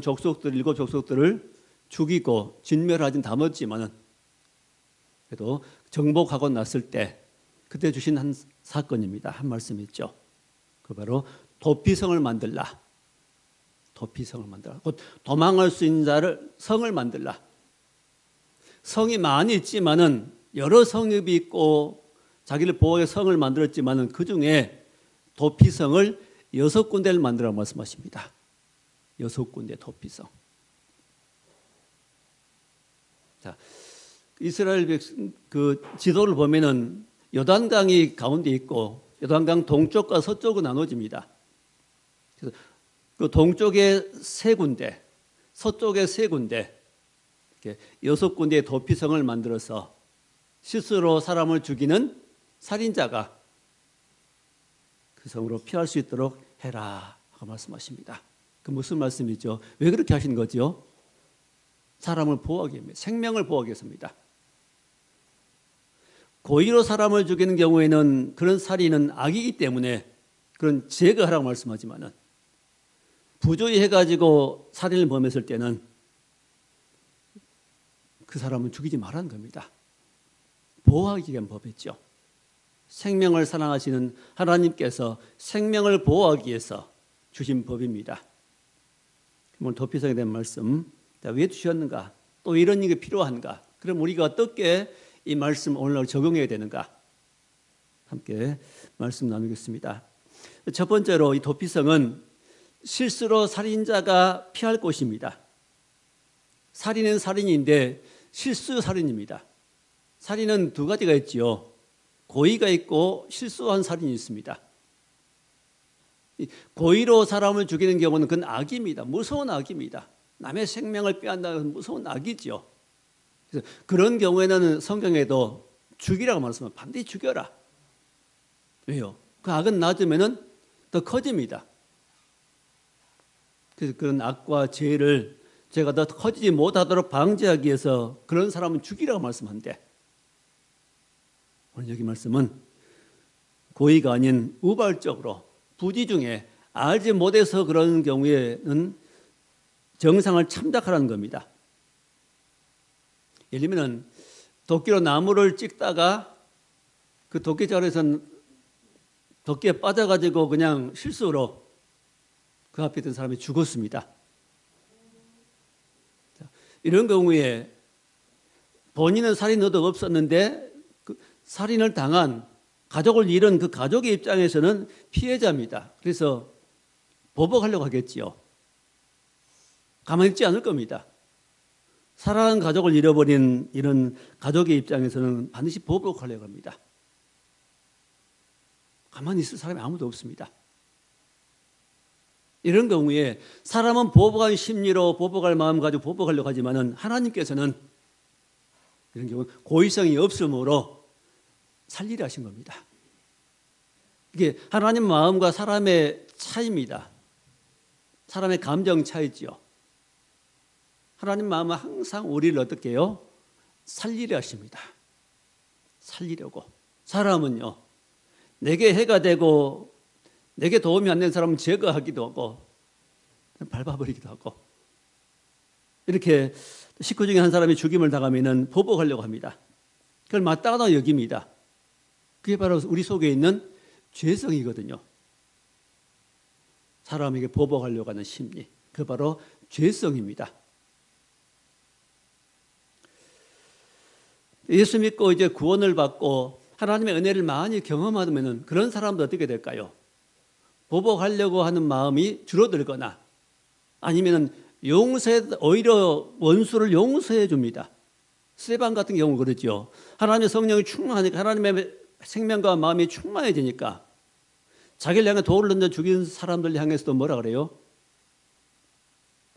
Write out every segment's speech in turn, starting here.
족속들, 일곱 족속들을 죽이고 진멸하진 담았지만은 그래도 정복하고 났을 때 그때 주신 한 사건입니다. 한 말씀이 있죠. 그 바로 도피성을 만들라. 도피성을 만들라. 곧 도망할 수 있는 자를 성을 만들라. 성이 많이 있지만은 여러 성읍이 있고 자기를 보호하게 성을 만들었지만은 그 중에 도피성을 6군데를 만들라고 말씀하십니다. 6군데 도피성. 자, 이스라엘 그 지도를 보면은 요단강이 가운데 있고 요단강 동쪽과 서쪽으로 나눠집니다. 그래서 그 동쪽에 3군데, 서쪽에 3군데, 이렇게 6군데의 도피성을 만들어서 실수로 사람을 죽이는 살인자가 그 성으로 피할 수 있도록 해라 하고 말씀하십니다. 그 무슨 말씀이죠? 왜 그렇게 하신 거죠? 사람을 보호하기 위해서, 생명을 보호하기 위해서입니다. 고의로 사람을 죽이는 경우에는 그런 살인은 악이기 때문에 그런 제거하라고 말씀하지만은 부조리 해가지고 살인을 범했을 때는 그 사람은 죽이지 말라는 겁니다. 보호하기 위한 법이죠. 생명을 사랑하시는 하나님께서 생명을 보호하기 위해서 주신 법입니다. 오늘 도피성에 대한 말씀, 왜 주셨는가? 또 이런 일이 필요한가? 그럼 우리가 어떻게 이 말씀 오늘 적용해야 되는가? 함께 말씀 나누겠습니다. 첫 번째로 이 도피성은 실수로 살인자가 피할 곳입니다. 살인은 살인인데 실수 살인입니다. 살인은 두 가지가 있지요. 고의가 있고 실수한 살인이 있습니다. 고의로 사람을 죽이는 경우는 그건 악입니다. 무서운 악입니다. 남의 생명을 빼앗는다는 것은 무서운 악이지요. 그래서 그런 경우에는 성경에도 죽이라고 말씀합니다. 반드시 죽여라. 왜요? 그 악은 낮으면 더 커집니다. 그래서 그런 악과 죄를 제가 더 커지지 못하도록 방지하기 위해서 그런 사람은 죽이라고 말씀한대. 오늘 여기 말씀은 고의가 아닌 우발적으로 부지 중에 알지 못해서 그런 경우에는 정상을 참작하라는 겁니다. 예를 들면 도끼로 나무를 찍다가 그 도끼자루에선 도끼에 빠져가지고 그냥 실수로 그 앞에 있던 사람이 죽었습니다. 이런 경우에 본인은 살인 의도가 없었는데 그 살인을 당한 가족을 잃은 그 가족의 입장에서는 피해자입니다. 그래서 보복하려고 하겠지요. 가만히 있지 않을 겁니다. 사랑하는 가족을 잃어버린 이런 가족의 입장에서는 반드시 보복하려고 합니다. 가만히 있을 사람이 아무도 없습니다. 이런 경우에 사람은 보복한 심리로 보복할 마음 가지고 보복하려고 하지만은 하나님께서는 이런 경우 고의성이 없으므로 살리려 하신 겁니다. 이게 하나님 마음과 사람의 차이입니다. 사람의 감정 차이지요. 하나님 마음은 항상 우리를 어떻게 해요? 살리려 하십니다. 살리려고. 사람은요, 내게 해가 되고 내게 도움이 안 되는 사람은 제거하기도 하고 밟아버리기도 하고 이렇게 식구 중에 한 사람이 죽임을 당하면 보복하려고 합니다. 그걸 마땅하다고 여깁니다. 그게 바로 우리 속에 있는 죄성이거든요. 사람에게 보복하려고 하는 심리. 그 바로 죄성입니다. 예수 믿고 이제 구원을 받고 하나님의 은혜를 많이 경험하면 그런 사람도 어떻게 될까요? 보복하려고 하는 마음이 줄어들거나 아니면 오히려 원수를 용서해 줍니다. 스데반 같은 경우 그렇죠. 하나님의 성령이 충만하니까 하나님의 생명과 마음이 충만해지니까 자기를 향해 돌을 던져 죽인 사람들 향해서도 뭐라 그래요?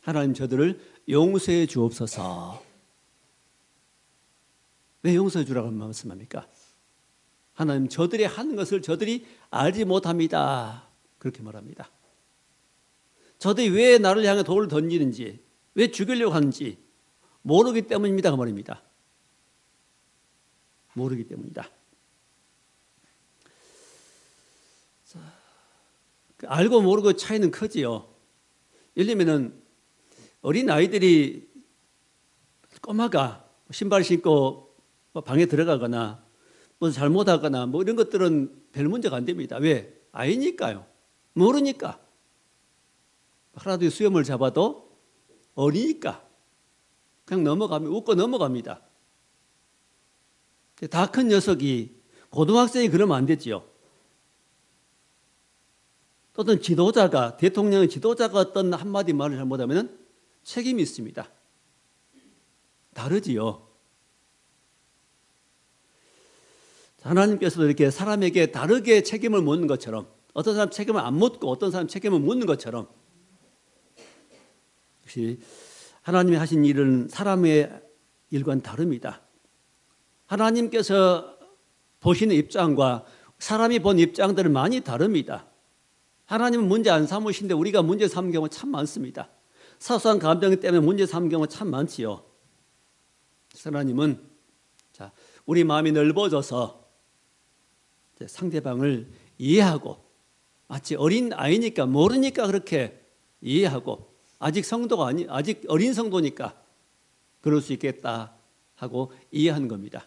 하나님 저들을 용서해 주옵소서. 왜 용서해 주라고 말씀합니까? 하나님 저들이 하는 것을 저들이 알지 못합니다. 그렇게 말합니다. 저들이 왜 나를 향해 돌을 던지는지, 왜 죽이려고 하는지 모르기 때문입니다. 그 말입니다. 모르기 때문이다. 알고 모르고 차이는 크지요. 예를 들면 어린 아이들이 꼬마가 신발 신고 방에 들어가거나 뭐 잘못하거나 뭐 이런 것들은 별 문제가 안 됩니다. 왜? 아이니까요. 모르니까. 하나도 수염을 잡아도 어리니까 그냥 넘어가면 웃고 넘어갑니다. 다 큰 녀석이 고등학생이 그러면 안 되지요. 어떤 지도자가 대통령의 지도자가 어떤 한마디 말을 잘못하면 책임이 있습니다. 다르지요. 하나님께서도 이렇게 사람에게 다르게 책임을 묻는 것처럼 어떤 사람 책임을 안 묻고 어떤 사람 책임을 묻는 것처럼 역시 하나님이 하신 일은 사람의 일과는 다릅니다. 하나님께서 보시는 입장과 사람이 본 입장들은 많이 다릅니다. 하나님은 문제 안 삼으신데 우리가 문제 삼는 경우가 참 많습니다. 사소한 감정 때문에 문제 삼는 경우가 참 많지요. 하나님은 우리 마음이 넓어져서 상대방을 이해하고 마치 어린 아이니까 모르니까 그렇게 이해하고 아직 어린 성도니까 그럴 수 있겠다 하고 이해하는 겁니다.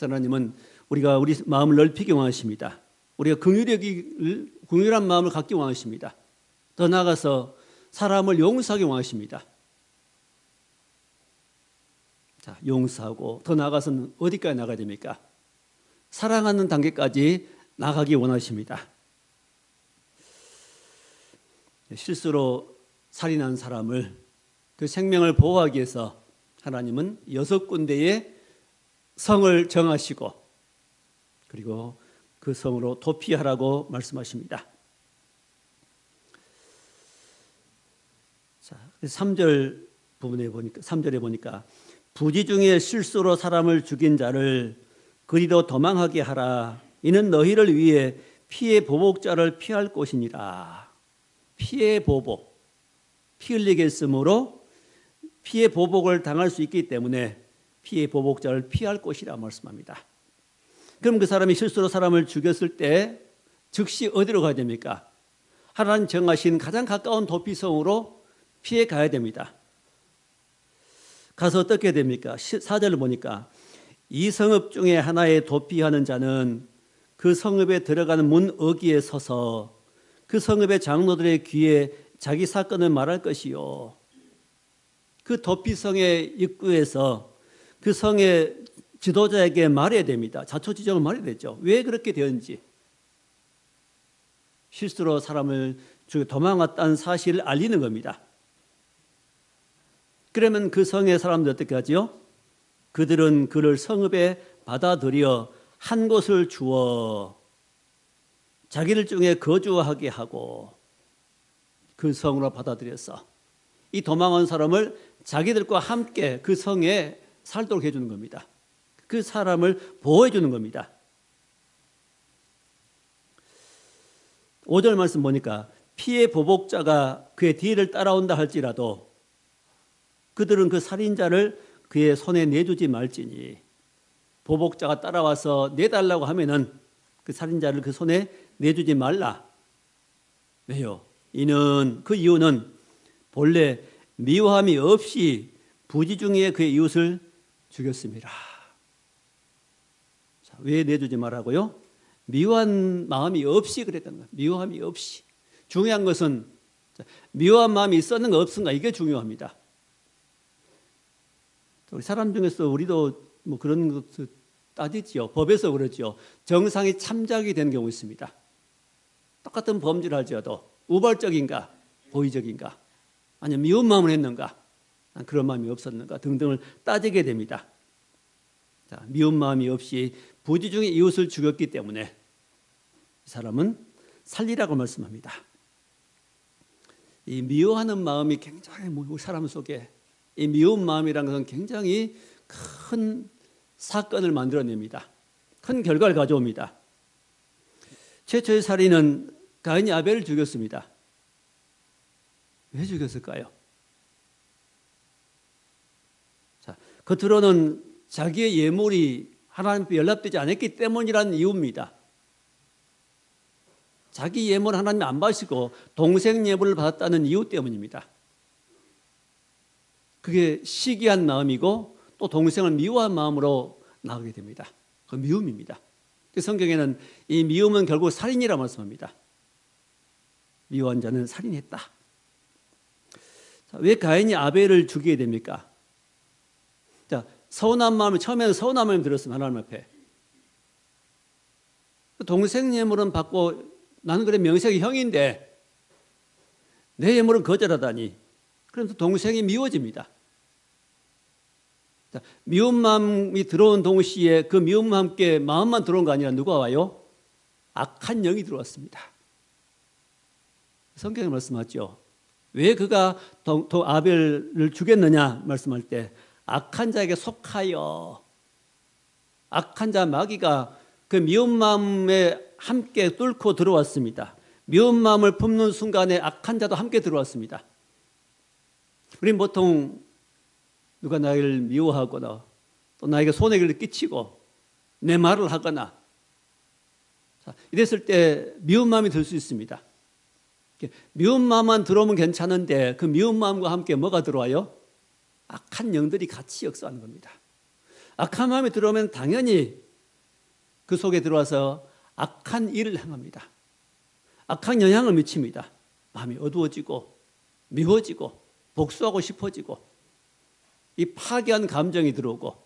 하나님은 우리가 우리 마음을 넓히기 원하십니다. 우리가 긍휼한 마음을 갖기 원하십니다. 더 나아가서 사람을 용서하기 원하십니다. 자, 용서하고 더 나아가서는 어디까지 나가야 됩니까? 사랑하는 단계까지 나가기 원하십니다. 실수로 살인한 사람을 그 생명을 보호하기 위해서 하나님은 6군데의 성을 정하시고 그리고 그 성으로 도피하라고 말씀하십니다. 자, 3절 부분에 보니까 3절에 보니까 부지 중에 실수로 사람을 죽인 자를 그리로 도망하게 하라. 이는 너희를 위해 피의 보복자를 피할 것이니라. 피의 보복, 피 흘리게 했으므로 피의 보복을 당할 수 있기 때문에 피의 보복자를 피할 것이라 말씀합니다. 그럼 그 사람이 실수로 사람을 죽였을 때 즉시 어디로 가야 됩니까? 하나님 정하신 가장 가까운 도피성으로 피해 가야 됩니다. 가서 어떻게 됩니까? 4절을 보니까 이 성읍 중에 하나에 도피하는 자는 그 성읍에 들어가는 문 어귀에 서서 그 성읍의 장로들의 귀에 자기 사건을 말할 것이요. 그 도피성의 입구에서 그 성의 지도자에게 말해야 됩니다. 자초지종을 말해야 되죠. 왜 그렇게 되었는지. 실수로 사람을 죽여 도망갔다는 사실을 알리는 겁니다. 그러면 그 성의 사람들 어떻게 하지요? 그들은 그를 성읍에 받아들여 한 곳을 주어 자기들 중에 거주하게 하고 그 성으로 받아들여서 이 도망한 사람을 자기들과 함께 그 성에 살도록 해주는 겁니다. 그 사람을 보호해 주는 겁니다. 5절 말씀 보니까 피의 보복자가 그의 뒤를 따라온다 할지라도 그들은 그 살인자를 그의 손에 내주지 말지니 보복자가 따라와서 내달라고 하면은 그 살인자를 그 손에 내주지 말라. 왜요? 그 이유는 본래 미워함이 없이 부지 중에 그의 이웃을 죽였습니다. 자, 왜 내주지 말라고요? 미워한 마음이 없이 그랬다는 거예요. 미워함이 없이. 중요한 것은 미워한 마음이 있었는가 없었는가 이게 중요합니다. 우리 사람 중에서 우리도 뭐 그런 것을 따지지요. 법에서 그러죠. 정상이 참작이 되는 경우 있습니다. 똑같은 범죄를 할지라도 우발적인가 고의적인가 아니면 미운 마음을 했는가 그런 마음이 없었는가 등등을 따지게 됩니다. 자, 미운 마음이 없이 부지 중에 이웃을 죽였기 때문에 이 사람은 살리라고 말씀합니다. 이 미워하는 마음이 굉장히 우리 사람 속에 이 미운 마음이라는 것은 굉장히 큰 사건을 만들어냅니다. 큰 결과를 가져옵니다. 최초의 살인은 가인이 아벨을 죽였습니다. 왜 죽였을까요? 자, 겉으로는 자기의 예물이 하나님께 연락되지 않았기 때문이라는 이유입니다. 자기 예물 하나님 안 받으시고 동생 예물을 받았다는 이유 때문입니다. 그게 시기한 마음이고 또 동생을 미워한 마음으로 나가게 됩니다. 그 미움입니다. 성경에는 이 미움은 결국 살인이라 말씀합니다. 미워한 자는 살인했다. 자, 왜 가인이 아벨을 죽이게 됩니까? 자, 서운한 마음을 처음에는 서운한 마음이 들었습니다. 하나님 앞에. 동생 예물은 받고 나는 그래 명색이 형인데 내 예물은 거절하다니. 그래서 동생이 미워집니다. 자, 미운 마음이 들어온 동시에 그 미움과 함께 마음만 들어온 거 아니라 누가 와요? 악한 영이 들어왔습니다. 성경에 말씀하죠. 왜 그가 아벨을 죽였느냐 말씀할 때 악한 자에게 속하여, 악한 자 마귀가 그 미운 마음에 함께 뚫고 들어왔습니다. 미운 마음을 품는 순간에 악한 자도 함께 들어왔습니다. 우리는 보통 누가 나를 미워하거나 또 나에게 손해를 끼치고 내 말을 하거나 이랬을 때 미운 마음이 들 수 있습니다. 미운 마음만 들어오면 괜찮은데 그 미운 마음과 함께 뭐가 들어와요? 악한 영들이 같이 역사하는 겁니다. 악한 마음이 들어오면 당연히 그 속에 들어와서 악한 일을 행합니다. 악한 영향을 미칩니다. 마음이 어두워지고 미워지고 복수하고 싶어지고 이 파괴한 감정이 들어오고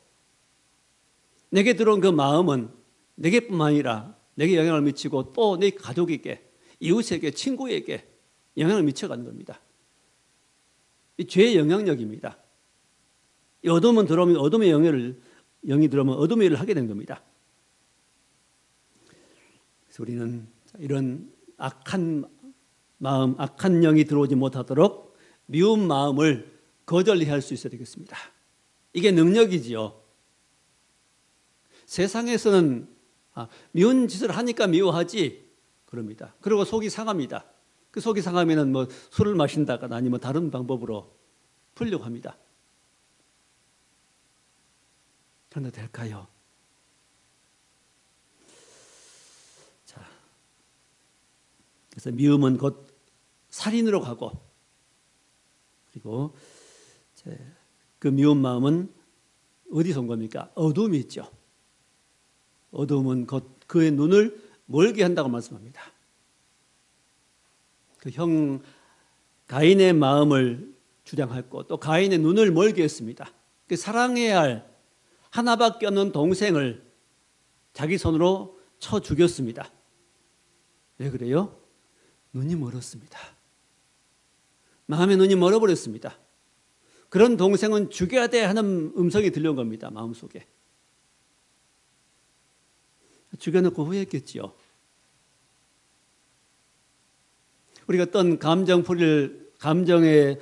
내게 들어온 그 마음은 내게뿐만 아니라 내게 영향을 미치고 또 내 가족에게, 이웃에게, 친구에게 영향을 미쳐가는 겁니다. 이 죄의 영향력입니다. 이 어둠은 들어오면 어둠의 영이 들어오면 어둠의 일을 하게 된 겁니다. 그래서 우리는 이런 악한 마음, 악한 영이 들어오지 못하도록 미운 마음을 거절해야 할 수 있어야 되겠습니다. 이게 능력이지요. 세상에서는 미운 짓을 하니까 미워하지 그럽니다. 그리고 속이 상합니다. 그 속이 상하면은 뭐 술을 마신다거나 아니면 다른 방법으로 풀려고 합니다. 그런데 될까요? 자, 그래서 미움은 곧 살인으로 가고, 그리고 그 미운 마음은 어디서 온 겁니까? 어둠이 있죠. 어둠은 곧 그의 눈을 멀게 한다고 말씀합니다. 그 형 가인의 마음을 주장했고 또 가인의 눈을 멀게 했습니다. 그 사랑해야 할 하나밖에 없는 동생을 자기 손으로 쳐 죽였습니다. 왜 그래요? 눈이 멀었습니다. 마음의 눈이 멀어버렸습니다. 그런 동생은 죽여야 돼 하는 음성이 들려온 겁니다. 마음속에. 죽여놓고 후회했겠지요. 우리가 어떤 감정의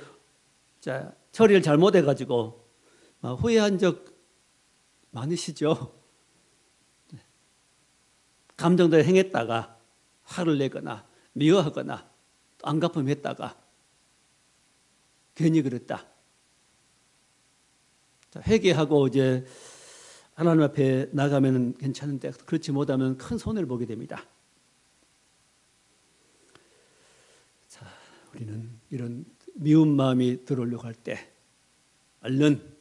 처리를 잘못해가지고 후회한 적 많으시죠? 감정대로 행했다가 화를 내거나 미워하거나 또 안갚음했다가 괜히 그랬다. 회개하고 이제 하나님 앞에 나가면 괜찮은데 그렇지 못하면 큰 손해를 보게 됩니다. 자, 우리는 이런 미운 마음이 들어오려고 할 때 얼른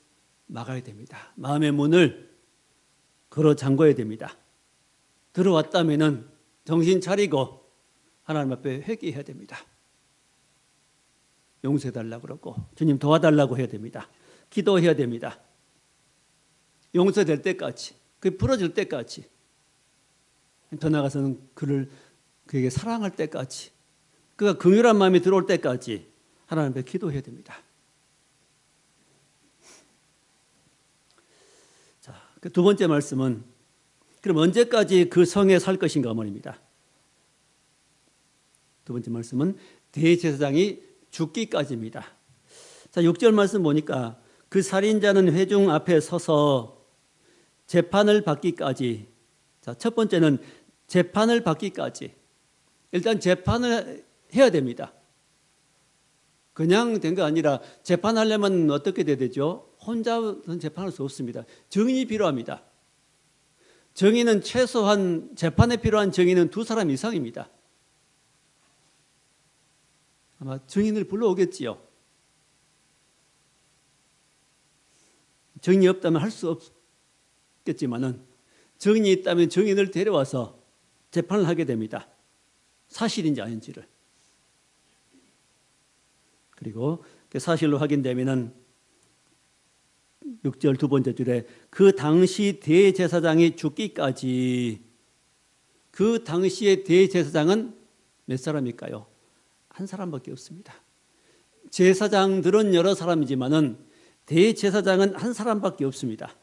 막아야 됩니다. 마음의 문을 걸어 잠궈야 됩니다. 들어왔다면은 정신 차리고 하나님 앞에 회개해야 됩니다. 용서해달라고 그러고 주님 도와달라고 해야 됩니다. 기도해야 됩니다. 용서될 때까지, 그게 풀어질 때까지, 더 나아가서는 그에게 사랑할 때까지, 그가 긍휼한 마음이 들어올 때까지 하나님 앞에 기도해야 됩니다. 자, 그 두 번째 말씀은 그럼 언제까지 그 성에 살 것인가 말입니다. 두 번째 말씀은 대제사장이 죽기까지입니다. 자, 6절 말씀 보니까 그 살인자는 회중 앞에 서서 재판을 받기까지. 자, 첫 번째는 재판을 받기까지. 일단 재판을 해야 됩니다. 그냥 된 거 아니라 재판하려면 어떻게 돼야 되죠? 혼자는 재판할 수 없습니다. 증인이 필요합니다. 증인은 최소한 재판에 필요한 증인은 2사람 이상입니다. 아마 증인을 불러오겠지요. 정이 없다면 할 수 없겠지만은 정이 있다면 정인을 데려와서 재판을 하게 됩니다. 사실인지 아닌지를. 그리고 그 사실로 확인되면은 6절 두 번째 줄에 그 당시 대제사장이 죽기까지, 그 당시의 대제사장은 몇 사람일까요? 한 사람밖에 없습니다. 제사장들은 여러 사람이지만은 대제사장은 한 사람밖에 없습니다.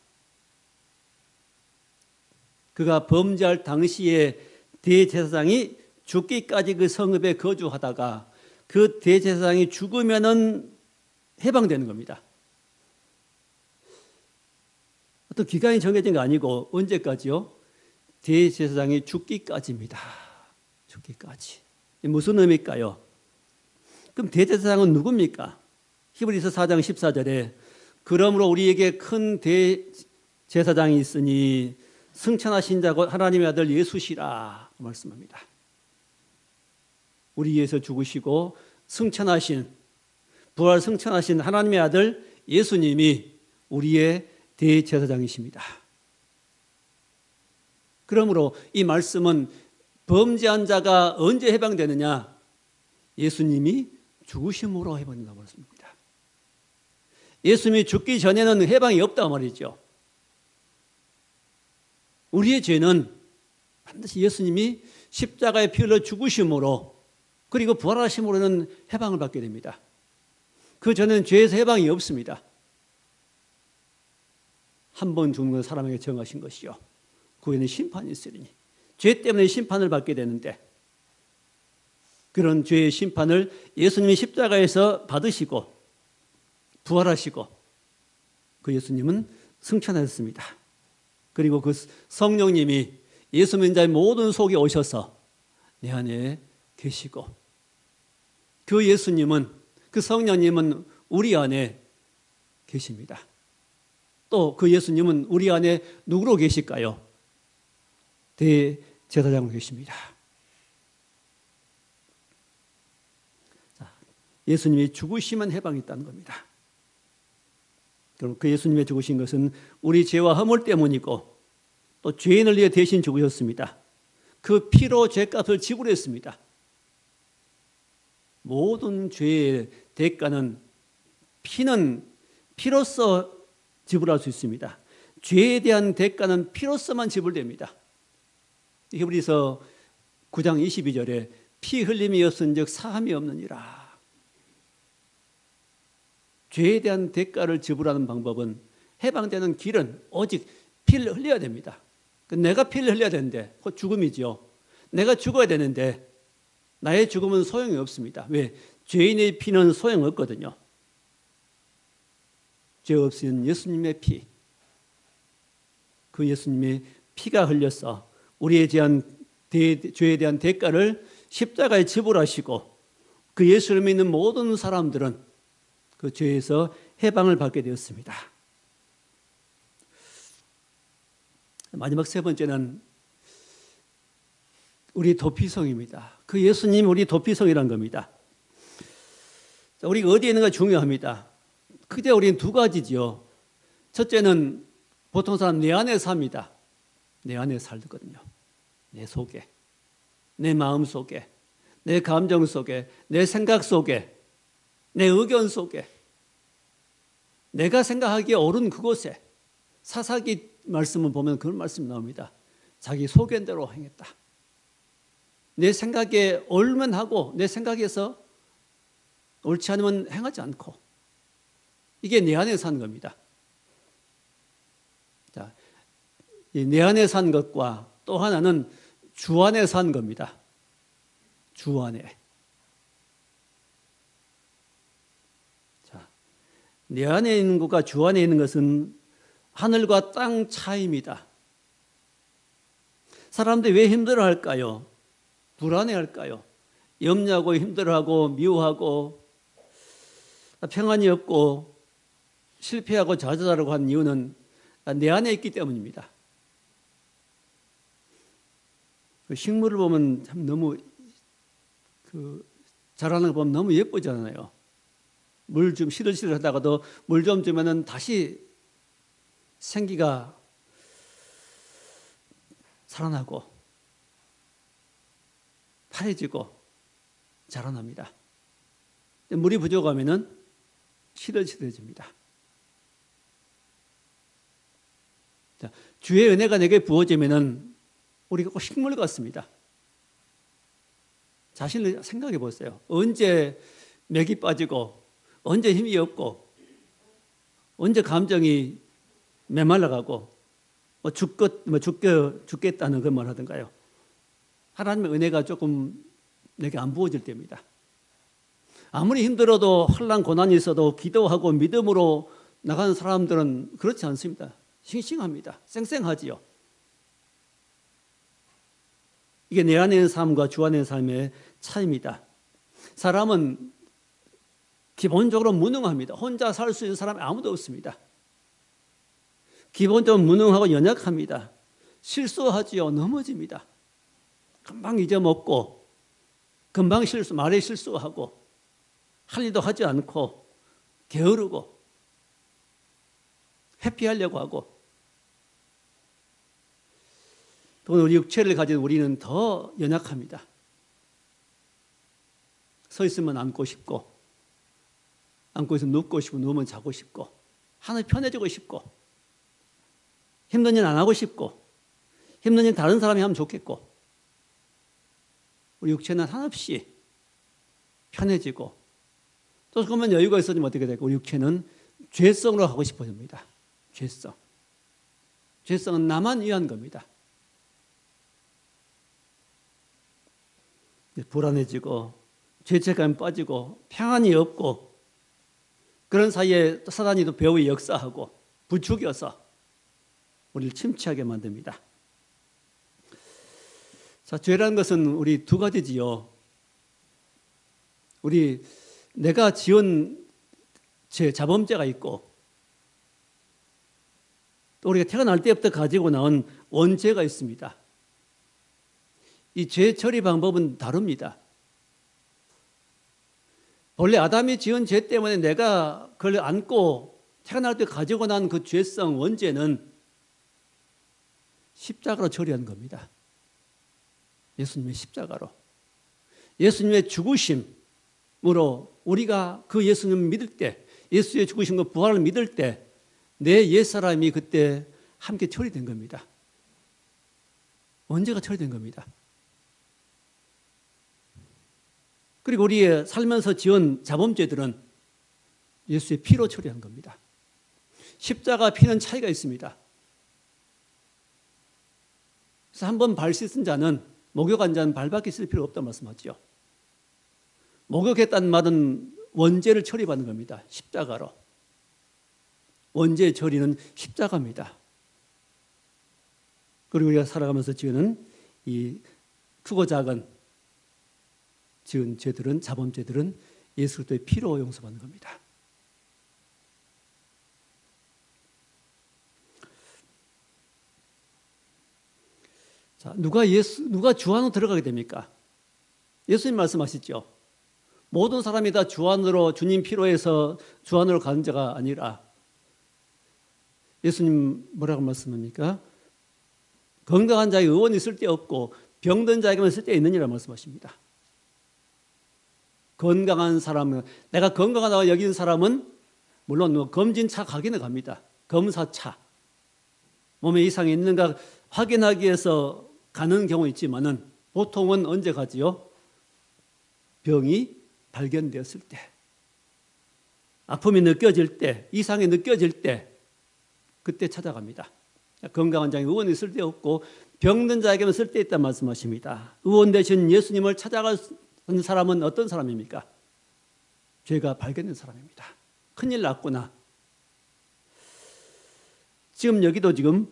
그가 범죄할 당시에 대제사장이 죽기까지 그 성읍에 거주하다가 그 대제사장이 죽으면은 해방되는 겁니다. 어떤 기간이 정해진 게 아니고 언제까지요? 대제사장이 죽기까지입니다. 죽기까지. 무슨 의미일까요? 그럼 대제사장은 누굽니까? 히브리서 4장 14절에 그러므로 우리에게 큰 대제사장이 있으니 승천하신 자고 하나님의 아들 예수시라 말씀합니다. 우리 위해서 죽으시고 승천하신, 부활 승천하신 하나님의 아들 예수님이 우리의 대제사장이십니다. 그러므로 이 말씀은 범죄한 자가 언제 해방되느냐? 예수님이 죽으심으로 해방된다고 말씀입니다. 예수님이 죽기 전에는 해방이 없다고 말이죠. 우리의 죄는 반드시 예수님이 십자가에 피 흘려 죽으심으로 그리고 부활하심으로는 해방을 받게 됩니다. 그 전에는 죄에서 해방이 없습니다. 한 번 죽는 건 사람에게 정하신 것이요, 그 후에는 심판이 있으리니 죄 때문에 심판을 받게 되는데 그런 죄의 심판을 예수님이 십자가에서 받으시고 부활하시고 그 예수님은 승천하셨습니다. 그리고 그 성령님이 예수 믿는 자의 모든 속에 오셔서 내 안에 계시고 그 예수님은, 그 성령님은 우리 안에 계십니다. 또 그 예수님은 우리 안에 누구로 계실까요? 대제사장으로 계십니다. 예수님이 죽으시면 해방이 있다는 겁니다. 그럼 그 예수님의 죽으신 것은 우리 죄와 허물 때문이고 또 죄인을 위해 대신 죽으셨습니다. 그 피로 죄값을 지불했습니다. 모든 죄의 대가는 피로써 지불할 수 있습니다. 죄에 대한 대가는 피로써만 지불됩니다. 히브리서 9장 22절에 피 흘림이었은즉 사함이 없느니라. 죄에 대한 대가를 지불하는 방법은, 해방되는 길은 오직 피를 흘려야 됩니다. 내가 피를 흘려야 되는데 곧 죽음이죠. 내가 죽어야 되는데 나의 죽음은 소용이 없습니다. 왜? 죄인의 피는 소용없거든요. 죄 없인 예수님의 피, 그 예수님의 피가 흘려서 우리에 대한 죄에 대한 대가를 십자가에 지불하시고 그 예수를 믿는 모든 사람들은 그 죄에서 해방을 받게 되었습니다. 마지막 세 번째는 우리 도피성입니다. 그 예수님 우리 도피성이란 겁니다. 우리가 어디에 있는가 중요합니다. 크게 우리는 두 가지죠. 첫째는 보통 사람 내 안에 삽니다. 내 안에 살거든요. 내 속에, 내 마음 속에, 내 감정 속에, 내 생각 속에, 내 의견 속에, 내가 생각하기에 옳은 그곳에. 사사기 말씀을 보면 그런 말씀이 나옵니다. 자기 소견대로 행했다. 내 생각에 옳으면 하고 내 생각에서 옳지 않으면 행하지 않고, 이게 내 안에 산 겁니다. 자, 내 안에 산 것과 또 하나는 주 안에 산 겁니다. 주 안에. 자, 내 안에 있는 것과 주 안에 있는 것은 하늘과 땅 차이입니다. 사람들이 왜 힘들어할까요? 불안해할까요? 염려하고 힘들어하고 미워하고 평안이 없고 실패하고 좌절하고 하는 이유는 내 안에 있기 때문입니다. 식물을 보면 참 너무 자라는 거 보면 너무 예쁘잖아요. 물 좀 시들시들 하다가도 물 좀 주면은 다시 생기가 살아나고 파래지고 자라납니다. 물이 부족하면은 시들시들해집니다. 자, 주의 은혜가 내게 부어지면은 우리가 꼭 식물 같습니다. 자신을 생각해 보세요. 언제 맥이 빠지고, 언제 힘이 없고, 언제 감정이 메말라가고, 죽겠다는 그런 말 하던가요. 하나님의 은혜가 조금 내게 안 부어질 때입니다. 아무리 힘들어도 환난 고난이 있어도 기도하고 믿음으로 나가는 사람들은 그렇지 않습니다. 싱싱합니다. 쌩쌩하지요. 이게 내 안에 있는 삶과 주 안에 있는 삶의 차이입니다. 사람은 기본적으로 무능합니다. 혼자 살 수 있는 사람이 아무도 없습니다. 기본적으로 무능하고 연약합니다. 실수하지요. 넘어집니다. 금방 잊어먹고 금방 말에 실수하고 할 일도 하지 않고 게으르고 회피하려고 하고 또 우리 육체를 가진 우리는 더 연약합니다. 서 있으면 앉고 싶고 앉고 있으면 눕고 싶고 누우면 자고 싶고 하늘 편해지고 싶고 힘든 일 안 하고 싶고 힘든 일 다른 사람이 하면 좋겠고 우리 육체는 한없이 편해지고 또 그러면 여유가 있어지면 어떻게 될까요? 우리 육체는 죄성으로 하고 싶어집니다. 죄성. 죄성은 나만 위한 겁니다. 불안해지고 죄책감에 빠지고 평안이 없고 그런 사이에 사단이 또 배후에 역사하고 부추겨서 우리를 침체하게 만듭니다. 자, 죄라는 것은 우리 두 가지지요. 우리 내가 지은 죄, 자범죄가 있고 또 우리가 태어날 때부터 가지고 나온 원죄가 있습니다. 이 죄 처리 방법은 다릅니다. 원래 아담이 지은 죄 때문에 내가 그걸 안고 태어날 때 가지고 난 그 죄성 원죄는 십자가로 처리한 겁니다. 예수님의 십자가로. 예수님의 죽으심으로 우리가 그 예수님을 믿을 때 예수의 죽으심과 부활을 믿을 때 내 옛사람이 그때 함께 처리된 겁니다. 원죄가 처리된 겁니다. 그리고 우리의 살면서 지은 자범죄들은 예수의 피로 처리한 겁니다. 십자가 피는 차이가 있습니다. 그래서 한번 발 씻은 자는 목욕한 자는 발밖에 쓸 필요 없다는 말씀하죠. 목욕했다는 말은 원죄를 처리받는 겁니다. 십자가로. 원죄의 처리는 십자가입니다. 그리고 우리가 살아가면서 지은 이 크고 작은 지은 죄들은 자범죄들은 예수 그리스도의 피로 용서받는 겁니다. 자, 누가 주 안으로 들어가게 됩니까? 예수님 말씀하시죠. 모든 사람이 다 주 안으로 주님 피로 해서 주 안으로 가는 자가 아니라 예수님 뭐라고 말씀합니까? 건강한 자에게 의원이 있을 때 없고 병든 자에게만 있을 때 있느니라 말씀하십니다. 건강한 사람은 내가 건강하다고 여기는 사람은 물론 검진차 가기는 갑니다. 검사차. 몸에 이상이 있는가 확인하기 위해서 가는 경우 있지만은 보통은 언제 가지요? 병이 발견되었을 때, 아픔이 느껴질 때, 이상이 느껴질 때 그때 찾아갑니다. 건강한 자에게 의원이 있을 데 없고 병든 자에게만 쓸 데 있다 말씀하십니다. 의원 되신 예수님을 찾아가는 사람은 어떤 사람입니까? 죄가 발견된 사람입니다. 큰일 났구나. 지금 여기도 지금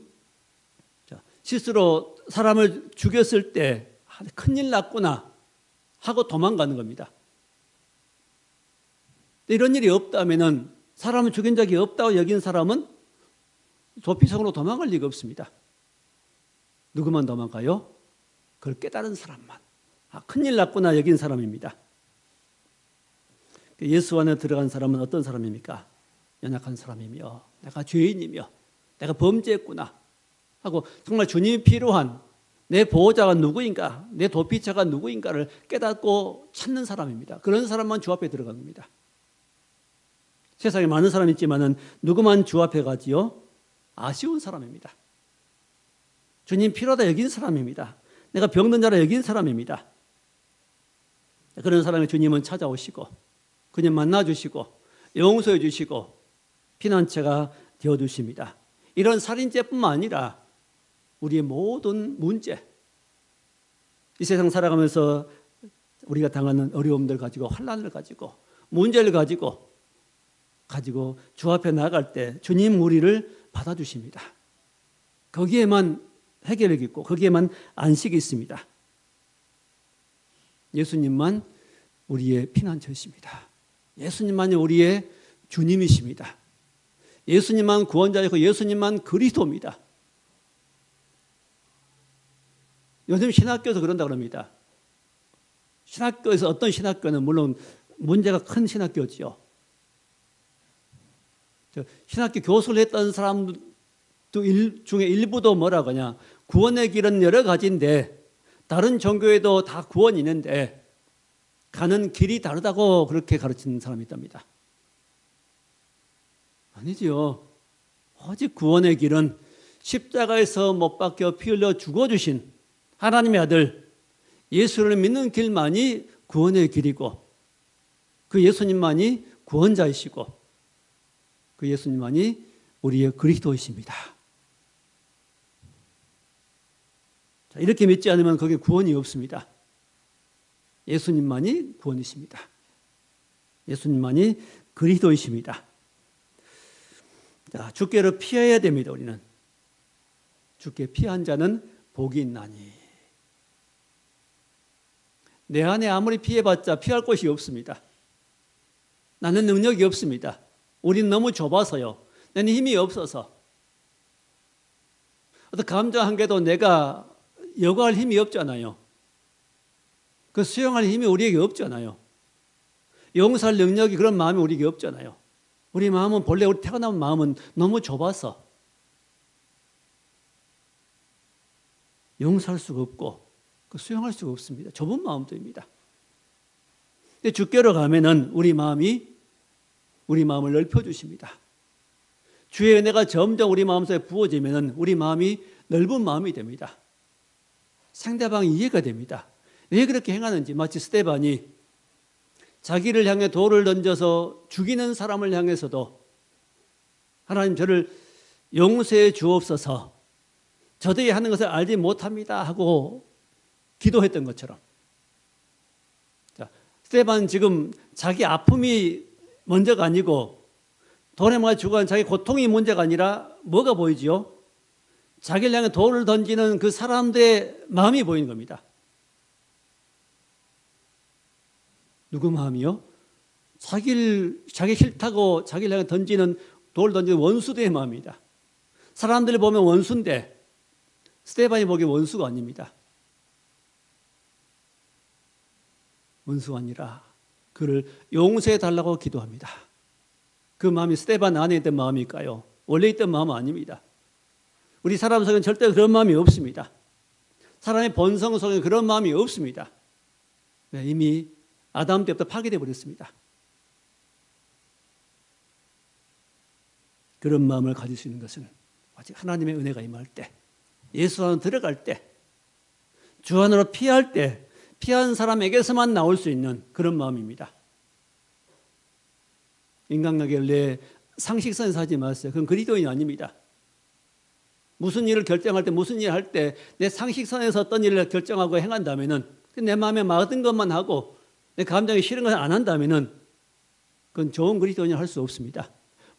실수로 사람을 죽였을 때 큰일 났구나 하고 도망가는 겁니다. 이런 일이 없다면은 사람을 죽인 적이 없다고 여긴 사람은 도피성으로 도망갈 리가 없습니다. 누구만 도망가요? 그걸 깨달은 사람만. 큰일 났구나 여긴 사람입니다. 예수 안에 들어간 사람은 어떤 사람입니까? 연약한 사람이며 내가 죄인이며 내가 범죄했구나 하고 정말 주님이 필요한 내 보호자가 누구인가, 내 도피처가 누구인가를 깨닫고 찾는 사람입니다. 그런 사람만 주 앞에 들어간 겁니다. 세상에 많은 사람이 있지만은 누구만 주 앞에 가지요? 아쉬운 사람입니다. 주님 필요하다 여긴 사람입니다. 내가 병든 자라 여긴 사람입니다. 그런 사람이 주님은 찾아오시고 그냥 만나주시고 용서해 주시고 피난처가 되어주십니다. 이런 살인죄뿐만 아니라 우리의 모든 문제, 이 세상 살아가면서 우리가 당하는 어려움들 가지고 환난을 가지고 문제를 가지고 주 앞에 나갈 때 주님 우리를 받아주십니다. 거기에만 해결력이 있고 거기에만 안식이 있습니다. 예수님만 우리의 피난처이십니다. 예수님만이 우리의 주님이십니다. 예수님만 구원자이고 예수님만 그리스도입니다. 요즘 신학교에서 그런다 그럽니다. 신학교에서 어떤 신학교는 물론 문제가 큰 신학교죠. 신학교 교수를 했던 사람들 중에 일부도 뭐라고 하냐, 구원의 길은 여러 가지인데 다른 종교에도 다 구원이 있는데 가는 길이 다르다고 그렇게 가르치는 사람이 있답니다. 아니지요. 오직 구원의 길은 십자가에서 못 박혀 피 흘려 죽어주신 하나님의 아들 예수를 믿는 길만이 구원의 길이고 그 예수님만이 구원자이시고 그 예수님만이 우리의 그리스도이십니다. 자, 이렇게 믿지 않으면 거기에 구원이 없습니다. 예수님만이 구원이십니다. 예수님만이 그리스도이십니다. 자, 주께를 피해야 됩니다. 우리는 주께 피한 자는 복이 있나니. 내 안에 아무리 피해봤자 피할 곳이 없습니다. 나는 능력이 없습니다. 우리는 너무 좁아서요. 나는 힘이 없어서. 어떤 감정 한 개도 내가 여과할 힘이 없잖아요. 그 수용할 힘이 우리에게 없잖아요. 용서할 능력이 그런 마음이 우리에게 없잖아요. 우리 마음은 본래 우리 태어난 마음은 너무 좁아서 용서할 수가 없고 수용할 수가 없습니다. 좁은 마음들입니다. 근데 주께로 가면은 우리 마음을 넓혀주십니다. 주의 은혜가 점점 우리 마음속에 부어지면은 우리 마음이 넓은 마음이 됩니다. 상대방이 이해가 됩니다. 왜 그렇게 행하는지. 마치 스데반이 자기를 향해 돌을 던져서 죽이는 사람을 향해서도 하나님 저를 용서해 주옵소서, 저들이 하는 것을 알지 못합니다 하고 기도했던 것처럼. 자, 스데반 지금 자기 아픔이 먼저가 아니고 돌에 맞아 죽어간 자기 고통이 문제가 아니라 뭐가 보이지요? 자기를 향해 돌을 던지는 그 사람들의 마음이 보이는 겁니다. 누구 마음이요? 자기 싫다고 자기를 향해 돌을 던지는 원수들의 마음입니다. 사람들이 보면 원수인데 스데반이 보기엔 원수가 아닙니다. 원수가 아니라 그를 용서해 달라고 기도합니다. 그 마음이 스데반 안에 있던 마음일까요? 원래 있던 마음은 아닙니다. 우리 사람 속에는 절대 그런 마음이 없습니다. 사람의 본성 속에는 그런 마음이 없습니다. 네, 이미 아담 때부터 파괴되어 버렸습니다. 그런 마음을 가질 수 있는 것은 아직 하나님의 은혜가 임할 때, 예수 안으로 들어갈 때, 주 안으로 피할 때, 피한 사람에게서만 나올 수 있는 그런 마음입니다. 인간관계를 내 상식선에서 하지 마세요. 그건 그리스도인이 아닙니다. 무슨 일을 결정할 때, 무슨 일을 할 때 내 상식선에서 어떤 일을 결정하고 행한다면은 내 마음에 맞은 것만 하고 내 감정이 싫은 것을 안 한다면은 그건 좋은 그리스도인이 할 수 없습니다.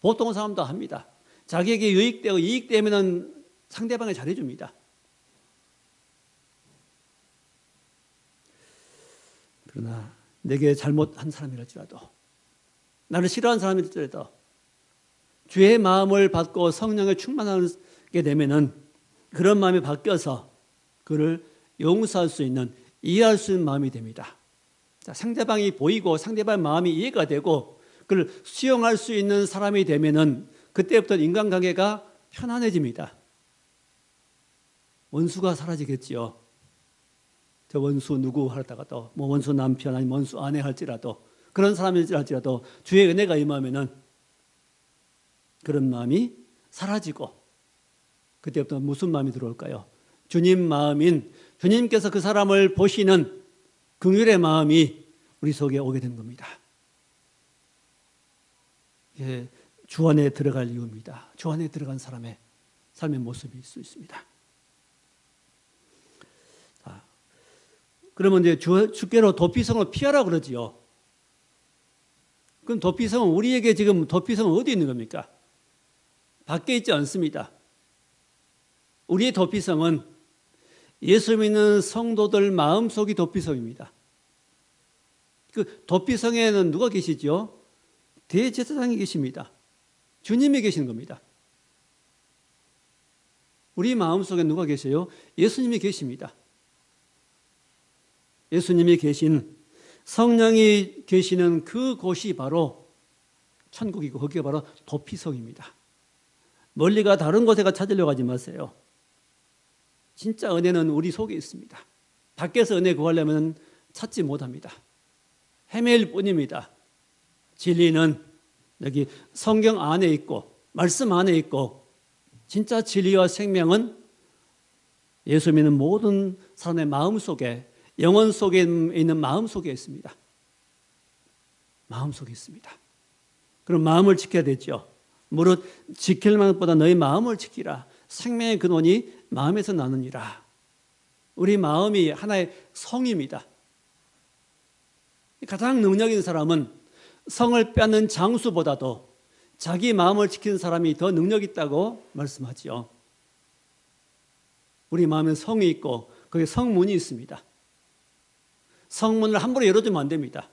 보통 사람도 합니다. 자기에게 유익되고 이익되면은 상대방이 잘해줍니다. 그러나 내게 잘못한 사람이랄지라도, 나를 싫어하는 사람일지라도 주의 마음을 받고 성령에 충만하게 되면은 그런 마음이 바뀌어서 그를 용서할 수 있는, 이해할 수 있는 마음이 됩니다. 자, 상대방이 보이고 상대방의 마음이 이해가 되고 그를 수용할 수 있는 사람이 되면은 그때부터 인간관계가 편안해집니다. 원수가 사라지겠지요. 저 원수 누구 하다가도 뭐 원수 남편 아니면 원수 아내 할지라도 그런 사람일지라도 주의 은혜가 임하면은 그런 마음이 사라지고 그때부터 무슨 마음이 들어올까요? 주님 마음인 주님께서 그 사람을 보시는 긍휼의 마음이 우리 속에 오게 된 겁니다. 이게 주 안에 들어갈 이유입니다. 주 안에 들어간 사람의 삶의 모습일 수 있습니다. 그러면 이제 주께로 도피성을 피하라 그러지요. 그럼 도피성은 우리에게 지금 도피성은 어디 있는 겁니까? 밖에 있지 않습니다. 우리의 도피성은 예수 믿는 성도들 마음속이 도피성입니다. 그 도피성에는 누가 계시죠? 대제사장이 계십니다. 주님이 계시는 겁니다. 우리 마음속에 누가 계세요? 예수님이 계십니다. 예수님이 계신 성령이 계시는 그곳이 바로 천국이고 거기가 바로 도피성입니다. 멀리가 다른 곳에 찾으려고 하지 마세요. 진짜 은혜는 우리 속에 있습니다. 밖에서 은혜 구하려면 찾지 못합니다. 헤매일 뿐입니다. 진리는 여기 성경 안에 있고 말씀 안에 있고 진짜 진리와 생명은 예수 믿는 모든 사람의 마음 속에 영혼 속에 있는 마음 속에 있습니다. 마음 속에 있습니다. 그럼 마음을 지켜야 되죠. 무릇 지킬 만보다 너희 마음을 지키라. 생명의 근원이 마음에서 나느니라. 우리 마음이 하나의 성입니다. 가장 능력 있는 사람은 성을 빼앗는 장수보다도 자기 마음을 지키는 사람이 더 능력 있다고 말씀하지요. 우리 마음에 성이 있고 거기에 성문이 있습니다. 성문을 함부로 열어주면 안 됩니다.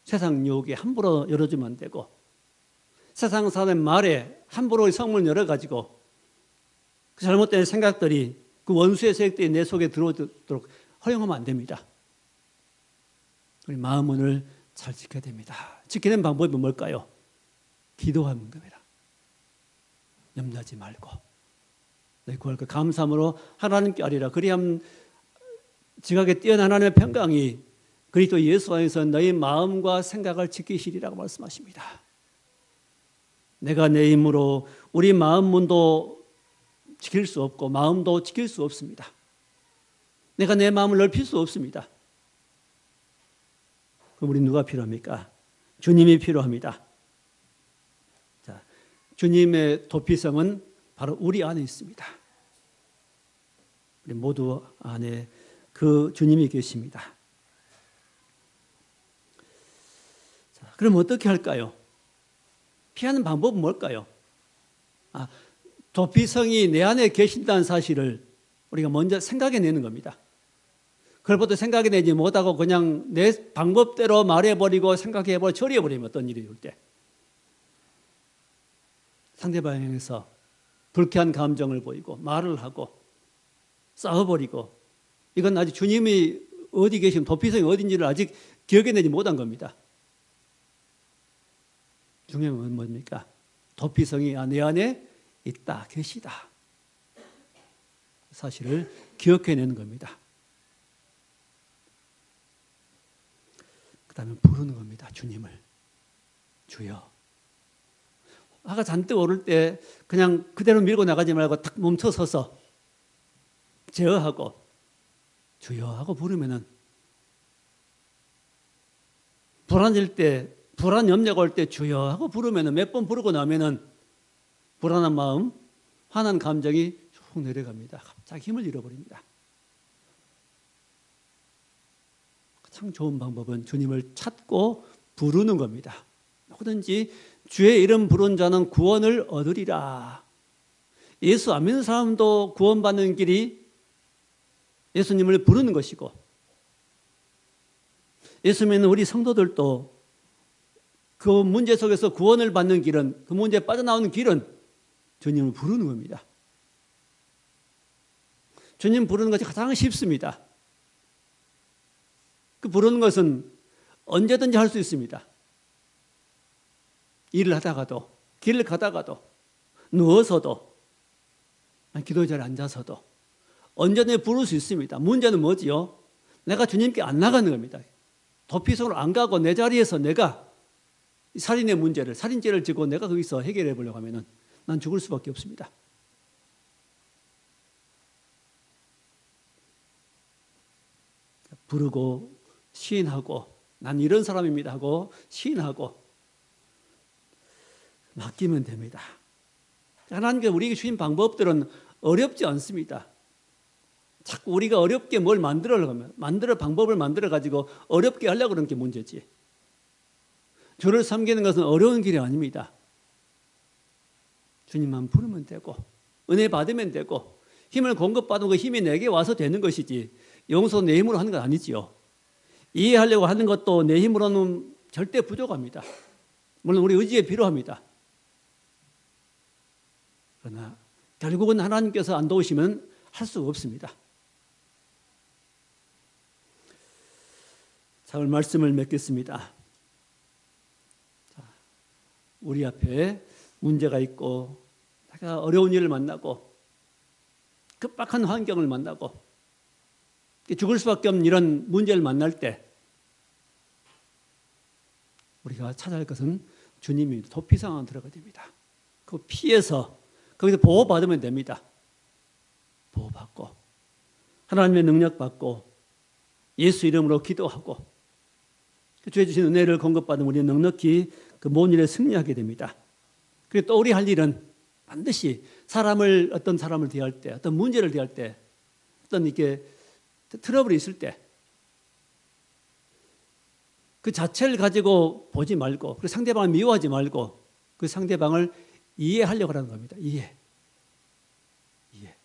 세상 유혹에 함부로 열어주면 안 되고 세상 사람의 말에 함부로 성문을 열어가지고 그 잘못된 생각들이 그 원수의 세력들이 내 속에 들어오도록 허용하면 안 됩니다. 우리 마음문을 잘 지켜야 됩니다. 지키는 방법이 뭘까요? 기도하는 겁니다. 염려하지 말고 내 구할 것 감사함으로 하나님께 아리라. 그리하면 지각에 뛰어난 하나님의 평강이 그리스도 예수 안에서 너희 마음과 생각을 지키시리라고 말씀하십니다. 내가 내 힘으로 우리 마음문도 지킬 수 없고 마음도 지킬 수 없습니다. 내가 내 마음을 넓힐 수 없습니다. 그럼 우리 누가 필요합니까? 주님이 필요합니다. 자, 주님의 도피성은 바로 우리 안에 있습니다. 우리 모두 안에 그 주님이 계십니다. 자, 그럼 어떻게 할까요? 피하는 방법은 뭘까요? 도피성이 내 안에 계신다는 사실을 우리가 먼저 생각해내는 겁니다. 그걸 생각해내지 못하고 그냥 내 방법대로 말해버리고 생각해버리고 처리해버리면 어떤 일이 올 때 상대방에 향해서 불쾌한 감정을 보이고 말을 하고 싸워버리고 이건 아직 주님이 어디 계시면 도피성이 어딘지를 아직 기억해내지 못한 겁니다. 중요한 건 뭡니까? 도피성이 내 안에 있다, 계시다. 사실을 기억해내는 겁니다. 그 다음에 부르는 겁니다. 주님을. 주여. 화가 잔뜩 오를 때 그냥 그대로 밀고 나가지 말고 딱 멈춰서서 제어하고 주여 하고 부르면은 불안해질 때 불안 염려가 올 때 주여 하고 부르면은 몇 번 부르고 나면은 불안한 마음, 화난 감정이 쭉 내려갑니다. 갑자기 힘을 잃어버립니다. 가장 좋은 방법은 주님을 찾고 부르는 겁니다. 누구든지 주의 이름 부른 자는 구원을 얻으리라. 예수 안 믿는 사람도 구원받는 길이 예수님을 부르는 것이고 예수 믿는 우리 성도들도 그 문제 속에서 구원을 받는 길은 그 문제에 빠져나오는 길은 주님을 부르는 겁니다. 주님 부르는 것이 가장 쉽습니다. 그 부르는 것은 언제든지 할 수 있습니다. 일을 하다가도 길을 가다가도 누워서도 기도 자리에 앉아서도 언제든지 부를 수 있습니다. 문제는 뭐지요? 내가 주님께 안 나가는 겁니다. 도피성으로 안 가고 내 자리에서 내가 살인의 문제를, 살인죄를 지고 내가 거기서 해결해 보려고 하면은 난 죽을 수밖에 없습니다. 부르고 시인하고 난 이런 사람입니다 하고 시인하고 맡기면 됩니다. 하나님께 우리에게 주신 방법들은 어렵지 않습니다. 자꾸 우리가 어렵게 뭘 방법을 만들어 가지고 어렵게 하려고 그러는 게 문제지. 주를 섬기는 것은 어려운 길이 아닙니다. 주님만 부르면 되고 은혜 받으면 되고 힘을 공급받은 그 힘이 내게 와서 되는 것이지 용서 내 힘으로 하는 건 아니지요. 이해하려고 하는 것도 내 힘으로는 절대 부족합니다. 물론 우리 의지에 필요합니다. 그러나 결국은 하나님께서 안 도우시면 할 수가 없습니다. 자, 오늘 말씀을 맺겠습니다. 우리 앞에 문제가 있고 내가 어려운 일을 만나고 급박한 환경을 만나고 죽을 수밖에 없는 이런 문제를 만날 때 우리가 찾아야 할 것은 주님입니다. 도피 상황에 들어가야 됩니다. 그 피해서 거기서 보호받으면 됩니다. 보호받고 하나님의 능력 받고 예수 이름으로 기도하고 주의 주신 은혜를 공급받은 우리는 넉넉히 그 모든 일에 승리하게 됩니다. 그리고 또 우리 할 일은 반드시 어떤 사람을 대할 때, 어떤 문제를 대할 때, 어떤 이렇게 트러블이 있을 때 그 자체를 가지고 보지 말고 그 상대방을 미워하지 말고 그 상대방을 이해하려고 하는 겁니다. 이해.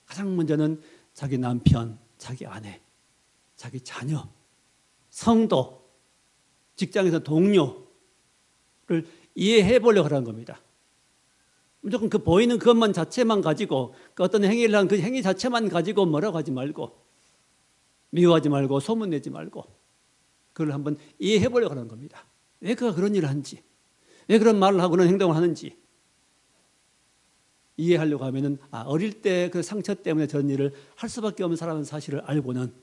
가장 먼저는 자기 남편, 자기 아내, 자기 자녀, 성도, 직장에서 동료를 이해해 보려고 하는 겁니다. 무조건 그 보이는 그것만 자체만 가지고 그 어떤 행위를 한 그 행위 자체만 가지고 뭐라고 하지 말고 미워하지 말고 소문내지 말고 그걸 한번 이해해 보려고 하는 겁니다. 왜 그가 그런 일을 하는지, 왜 그런 말을 하고 그런 행동을 하는지 이해하려고 하면은 어릴 때 그 상처 때문에 저런 일을 할 수밖에 없는 사람은 사실을 알고는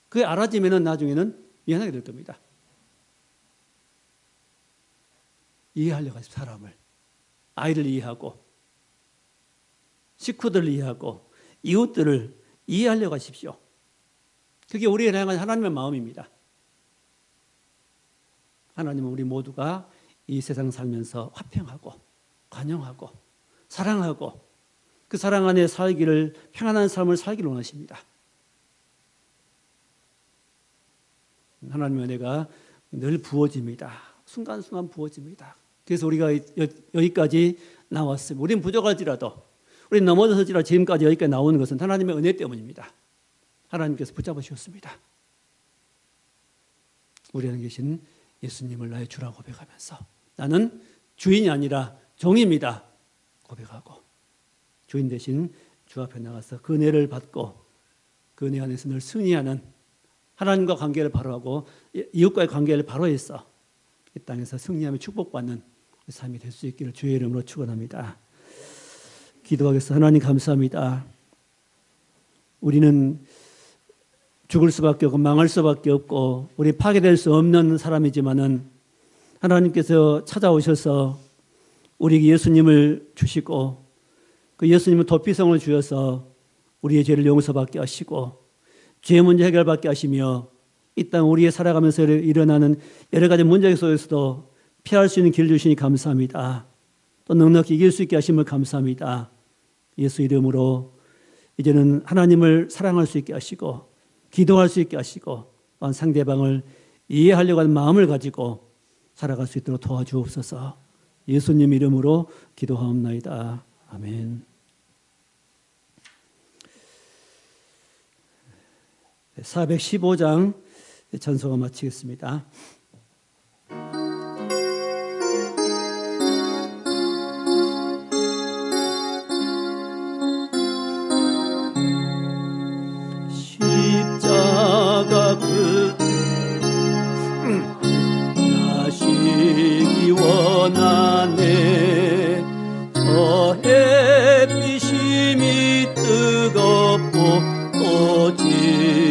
그게 알아지면은 나중에는 미안하게 될 겁니다. 이해하려고 하십시오. 사람을, 아이를 이해하고 식구들을 이해하고 이웃들을 이해하려고 하십시오. 그게 우리를 향한 하나님의 마음입니다. 하나님은 우리 모두가 이 세상 살면서 화평하고 관용하고 사랑하고 그 사랑 안에 살기를 평안한 삶을 살기를 원하십니다. 하나님의 은혜가 늘 부어집니다. 순간순간 부어집니다. 그래서 우리가 여기까지 나왔습니다. 우리는 부족할지라도 우리는 넘어져서지라도 지금까지 여기까지 나오는 것은 하나님의 은혜 때문입니다. 하나님께서 붙잡아 주셨습니다. 우리 안에 계신 예수님을 나의 주라 고백하면서 나는 주인이 아니라 종입니다 고백하고 주인 대신 주 앞에 나가서 그 은혜를 받고 그 은혜 안에서 늘 승리하는 하나님과 관계를 바로하고 이웃과의 관계를 바로해서 이 땅에서 승리하며 축복받는 삶이 될 수 있기를 주의 이름으로 축원합니다. 기도하겠습니다. 하나님 감사합니다. 우리는 죽을 수밖에 없고 망할 수밖에 없고 우리 파괴될 수 없는 사람이지만은 하나님께서 찾아오셔서 우리에게 예수님을 주시고 그 예수님은 도피성을 주셔서 우리의 죄를 용서받게 하시고 죄 문제 해결받게 하시며 이 땅 우리의 살아가면서 일어나는 여러 가지 문제 속에서도 피할 수 있는 길 주시니 감사합니다. 또 넉넉히 이길 수 있게 하심을 감사합니다. 예수 이름으로 이제는 하나님을 사랑할 수 있게 하시고 기도할 수 있게 하시고 상대방을 이해하려고 하는 마음을 가지고 살아갈 수 있도록 도와주옵소서. 예수님 이름으로 기도하옵나이다. 아멘. 415장 전서가 마치겠습니다. 십자가 나시기 원하네 저해 오직